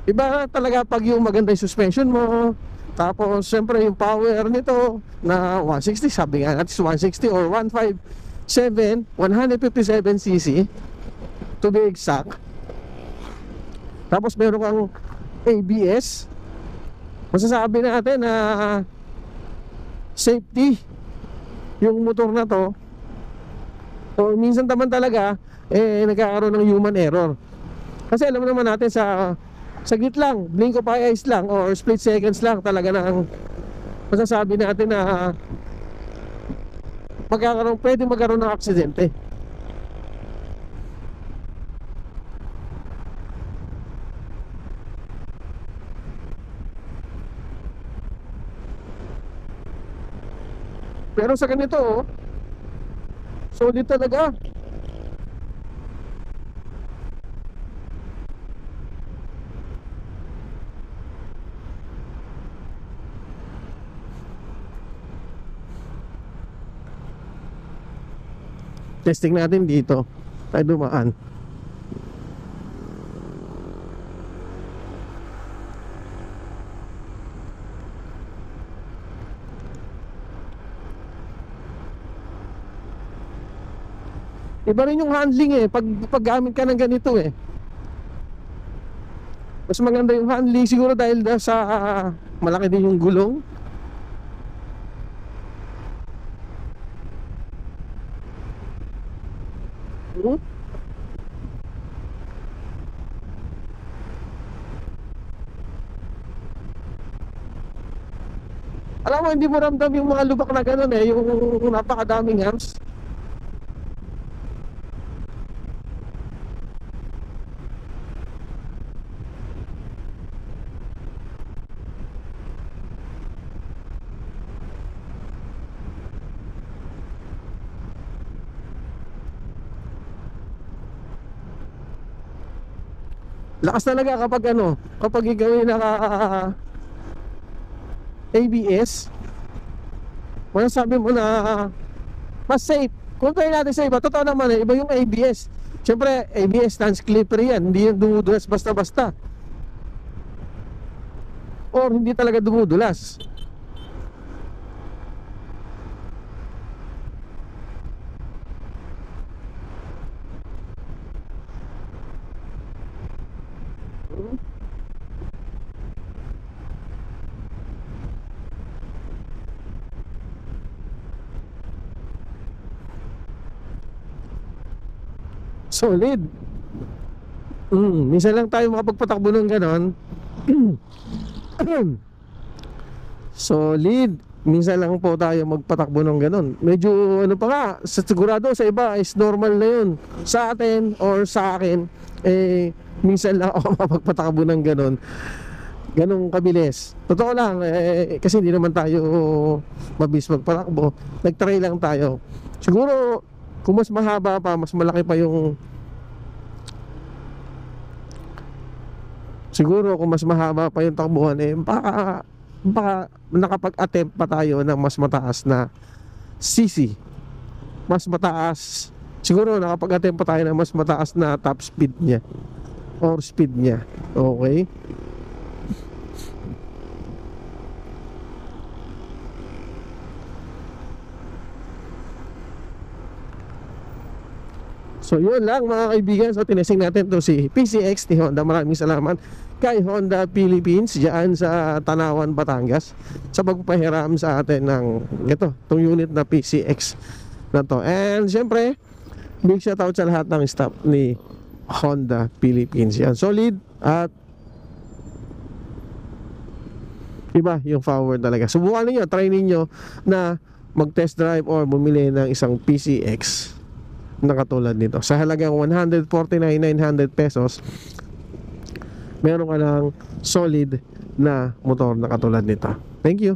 Iba talaga pag yung maganda yung suspension mo. Tapos syempre yung power nito na 160, sabi nga natin 160 or 157, 157cc to be exact. Tapos meron kang ABS. Masasabi natin na safety yung motor na to. O minsan naman talaga nagkakaroon ng human error. Kasi alam naman natin sa saglit lang, blink of eye eyes lang or split seconds lang talaga na ang masasabi natin na pwede magkaroon ng aksidente. Pero sa ganito, solid talaga. Testing natin dito ay dumaan. Iba rin yung handling paggamit ka ng ganito mas maganda yung handling siguro dahil sa malaki din yung gulong. Alam mo, hindi mo ramdam yung mga lubak na gano'n yung napakadaming humps. Lakas talaga kapag ikaw naka ABS. Sabi mo na mas safe. Compare natin sa iba, totoo naman iba yung ABS. Siyempre, ABS stands clipper yan, hindi yung dumudulas basta-basta. Or hindi talaga dumudulas. Solid. Minsan lang tayo makapagpatakbo ng ganon. Solid. Minsan lang po tayo magpatakbo ng ganon. Medyo pa nga, sigurado sa iba is normal na yun. Sa atin or sa akin minsan lang ako makapagpatakbo ng ganon. Ganong kabilis. Totoo lang kasi hindi naman tayo mabilis magpatakbo. Nagtry lang tayo. Siguro kung mas mahaba pa, mas malaki pa yung siguro kung mas mahaba pa yung takbuhan baka nakapag-attempt pa tayo ng mas mataas na CC. Mas mataas. Siguro nakapag-attempt pa tayo ng mas mataas na top speed niya or speed niya. Okay? So yun lang mga kaibigan. So tinesting natin to si PCX ni Honda. Maraming salamat kay Honda Philippines diyan sa Tanawan, Batangas sa pagpapahiram sa atin ng itong unit na PCX na to. And syempre big shout out sa lahat ng staff ni Honda Philippines. Yan, solid at iba yung power talaga. Subukan niyo, try niyo na mag-test drive or bumili ng isang PCX na katulad nito. Sa halagang 149,900 pesos, meron ka ng solid na motor na katulad nito. Thank you.